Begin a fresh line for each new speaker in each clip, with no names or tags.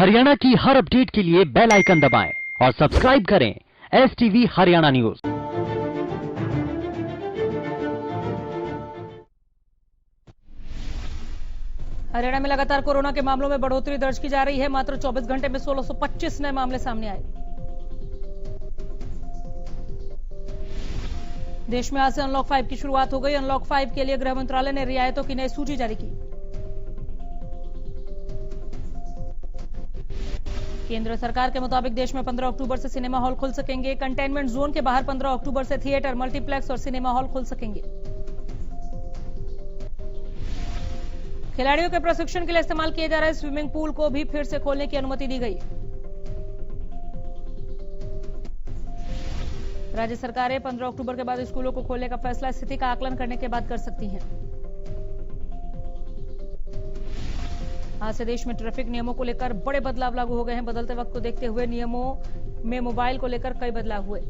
हरियाणा की हर अपडेट के लिए बेल आइकन दबाएं और सब्सक्राइब करें STV हरियाणा न्यूज।
हरियाणा में लगातार कोरोना के मामलों में बढ़ोतरी दर्ज की जा रही है। मात्र 24 घंटे में 1625 नए मामले सामने आए। देश में आज से अनलॉक 5 की शुरुआत हो गई। अनलॉक 5 के लिए गृह मंत्रालय ने रियायतों की नई सूची जारी की। केंद्र सरकार के मुताबिक देश में 15 अक्टूबर से सिनेमा हॉल खुल सकेंगे। कंटेनमेंट जोन के बाहर 15 अक्टूबर से थिएटर, मल्टीप्लेक्स और सिनेमा हॉल खुल सकेंगे। खिलाड़ियों के प्रशिक्षण के लिए इस्तेमाल किए जा रहे स्विमिंग पूल को भी फिर से खोलने की अनुमति दी गई। राज्य सरकारें 15 अक्टूबर के बाद स्कूलों को खोलने का फैसला स्थिति का आकलन करने के बाद कर सकती हैं। आज से देश में ट्रैफिक नियमों को लेकर बड़े बदलाव लागू हो गए हैं। बदलते वक्त को देखते हुए नियमों में मोबाइल को लेकर कई बदलाव हुए।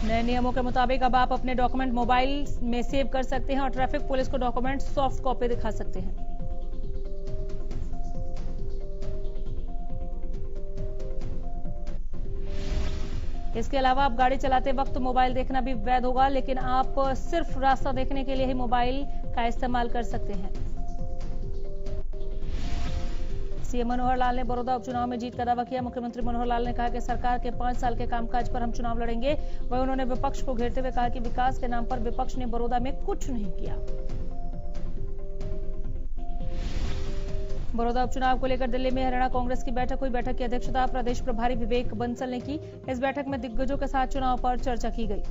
नए नियमों के मुताबिक अब आप अपने डॉक्यूमेंट मोबाइल में सेव कर सकते हैं और ट्रैफिक पुलिस को डॉक्यूमेंट सॉफ्ट कॉपी दिखा सकते हैं। इसके अलावा आप गाड़ी चलाते वक्त मोबाइल देखना भी वैध होगा, लेकिन आप सिर्फ रास्ता देखने के लिए ही मोबाइल का इस्तेमाल कर सकते हैं। सीएम मनोहर लाल ने बड़ौदा उपचुनाव में जीत का दावा किया। मुख्यमंत्री मनोहर लाल ने कहा कि सरकार के 5 साल के कामकाज पर हम चुनाव लड़ेंगे। वहीं उन्होंने विपक्ष को घेरते हुए कहा कि विकास के नाम पर विपक्ष ने बड़ौदा में कुछ नहीं किया। बड़ौदा उपचुनाव को लेकर दिल्ली में हरियाणा कांग्रेस की बैठक हुई। बैठक की अध्यक्षता प्रदेश प्रभारी विवेक बंसल ने की। इस बैठक में दिग्गजों के साथ चुनाव पर चर्चा की गई।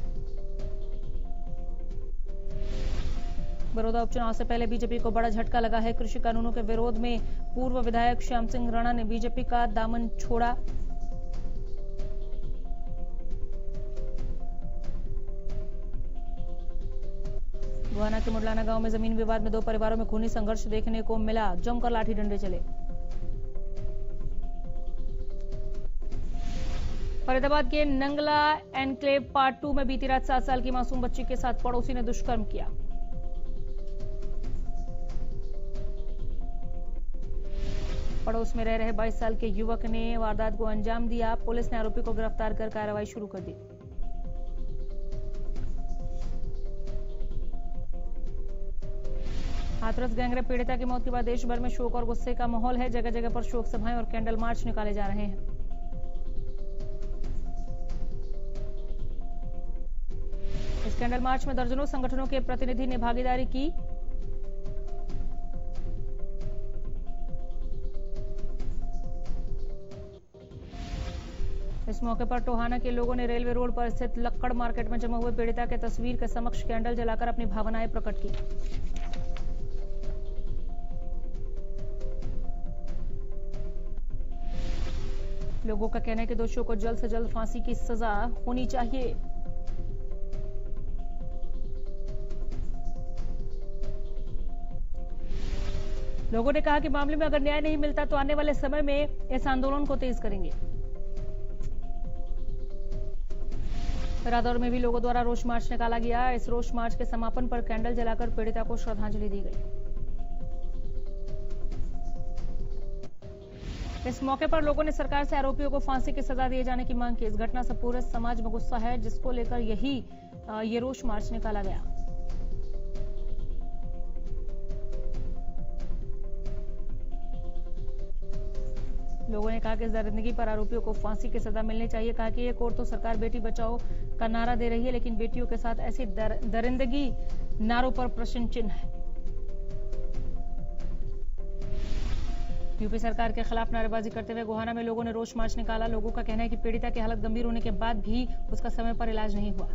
बड़ौदा उपचुनाव से पहले बीजेपी को बड़ा झटका लगा है। कृषि कानूनों के विरोध में पूर्व विधायक श्याम सिंह राणा ने बीजेपी का दामन छोड़ा। गोहाना के मुडलाना गांव में जमीन विवाद में 2 परिवारों में खूनी संघर्ष देखने को मिला। जमकर लाठी डंडे चले। फरीदाबाद के नंगला एनक्लेव पार्ट 2 में बीती रात 7 साल की मासूम बच्ची के साथ पड़ोसी ने दुष्कर्म किया। पड़ोस में रह रहे 22 साल के युवक ने वारदात को अंजाम दिया। पुलिस ने आरोपी को गिरफ्तार कर कार्रवाई शुरू कर दी। हाथरस गैंगरेप पीड़िता की मौत के बाद देश भर में शोक और गुस्से का माहौल है। जगह जगह पर शोक सभाएं और कैंडल मार्च निकाले जा रहे हैं। इस कैंडल मार्च में दर्जनों संगठनों के प्रतिनिधि ने भागीदारी की। इस मौके पर टोहाना के लोगों ने रेलवे रोड पर स्थित लक्कड़ मार्केट में जमा हुए पीड़िता के तस्वीर के समक्ष कैंडल जलाकर अपनी भावनाएं प्रकट की। लोगों का कहना है कि दोषियों को जल्द से जल्द फांसी की सजा होनी चाहिए। लोगों ने कहा कि मामले में अगर न्याय नहीं मिलता तो आने वाले समय में इस आंदोलन को तेज करेंगे। रादौर में भी लोगों द्वारा रोष मार्च निकाला गया। इस रोष मार्च के समापन पर कैंडल जलाकर पीड़िता को श्रद्धांजलि दी गई। इस मौके पर लोगों ने सरकार से आरोपियों को फांसी की सजा दिए जाने की मांग की। इस घटना से पूरे समाज में गुस्सा है, जिसको लेकर ये रोष मार्च निकाला गया। लोगों ने कहा कि इस दरिंदगी पर आरोपियों को फांसी की सजा मिलनी चाहिए। कहा कि एक और तो सरकार बेटी बचाओ का नारा दे रही है, लेकिन बेटियों के साथ ऐसी दरिंदगी नारों पर प्रश्न चिन्ह है। यूपी सरकार के खिलाफ नारेबाजी करते हुए गोहाना में लोगों ने रोष मार्च निकाला। लोगों का कहना है कि पीड़िता की हालत गंभीर होने के बाद भी उसका समय पर इलाज नहीं हुआ।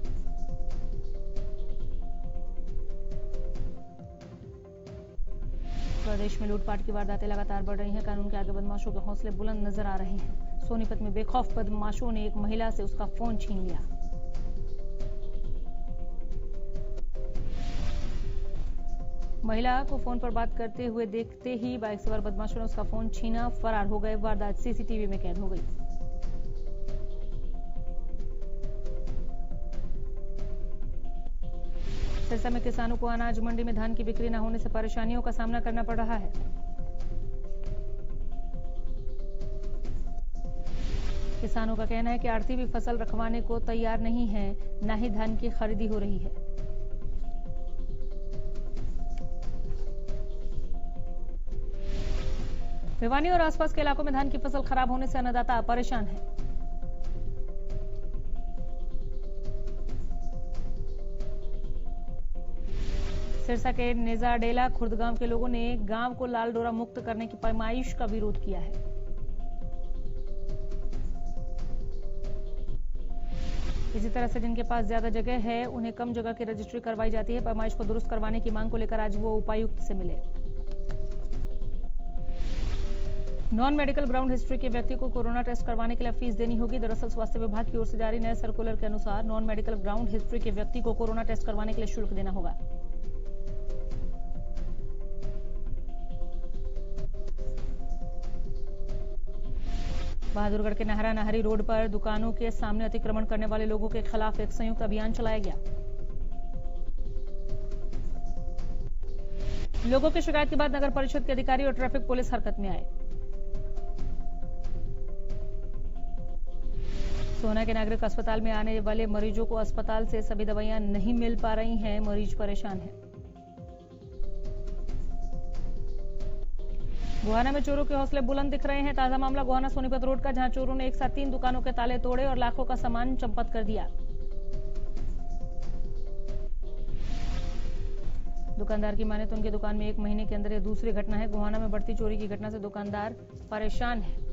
प्रदेश में लूटपाट की वारदातें लगातार बढ़ रही हैं। कानून के आगे बदमाशों के हौसले बुलंद नजर आ रहे हैं। सोनीपत में बेखौफ बदमाशों ने एक महिला से उसका फोन छीन लिया। महिला को फोन पर बात करते हुए देखते ही बाइक सवार बदमाशों ने उसका फोन छीना, फरार हो गए। वारदात सीसीटीवी में कैद हो गई। सिरसा में किसानों को अनाज मंडी में धान की बिक्री न होने से परेशानियों का सामना करना पड़ रहा है। किसानों का कहना है कि आढ़ती भी फसल रखवाने को तैयार नहीं है, न ही धान की खरीदी हो रही है। भिवानी और आसपास के इलाकों में धान की फसल खराब होने से अन्नदाता परेशान है। सिरसा के नेजाडेला खुर्द गांव के लोगों ने गांव को लाल डोरा मुक्त करने की पैमाइश का विरोध किया है। इसी तरह से जिनके पास ज्यादा जगह है उन्हें कम जगह की रजिस्ट्री करवाई जाती है। पैमाइश को दुरुस्त करवाने की मांग को लेकर आज वो उपायुक्त से मिले। नॉन मेडिकल ग्राउंड हिस्ट्री के व्यक्ति को कोरोना टेस्ट करवाने के लिए फीस देनी होगी। दरअसल स्वास्थ्य विभाग की ओर से जारी नए सर्कुलर के अनुसार नॉन मेडिकल ग्राउंड हिस्ट्री के व्यक्ति को कोरोना टेस्ट करवाने के लिए शुल्क देना होगा। बहादुरगढ़ के नहरा नहरी रोड पर दुकानों के सामने अतिक्रमण करने वाले लोगों के खिलाफ एक संयुक्त अभियान चलाया गया। लोगों की शिकायत के बाद नगर परिषद के अधिकारी और ट्रैफिक पुलिस हरकत में आए। सोहना के नागरिक अस्पताल में आने वाले मरीजों को अस्पताल से सभी दवाइयां नहीं मिल पा रही हैं, मरीज परेशान हैं। गोहाना में चोरों के हौसले बुलंद दिख रहे हैं। ताजा मामला गोहाना सोनीपत रोड का, जहां चोरों ने एक साथ 3 दुकानों के ताले तोड़े और लाखों का सामान चंपत कर दिया। दुकानदार की माने तो उनकी दुकान में 1 महीने के अंदर यह दूसरी घटना है। गोहाना में बढ़ती चोरी की घटना से दुकानदार परेशान है।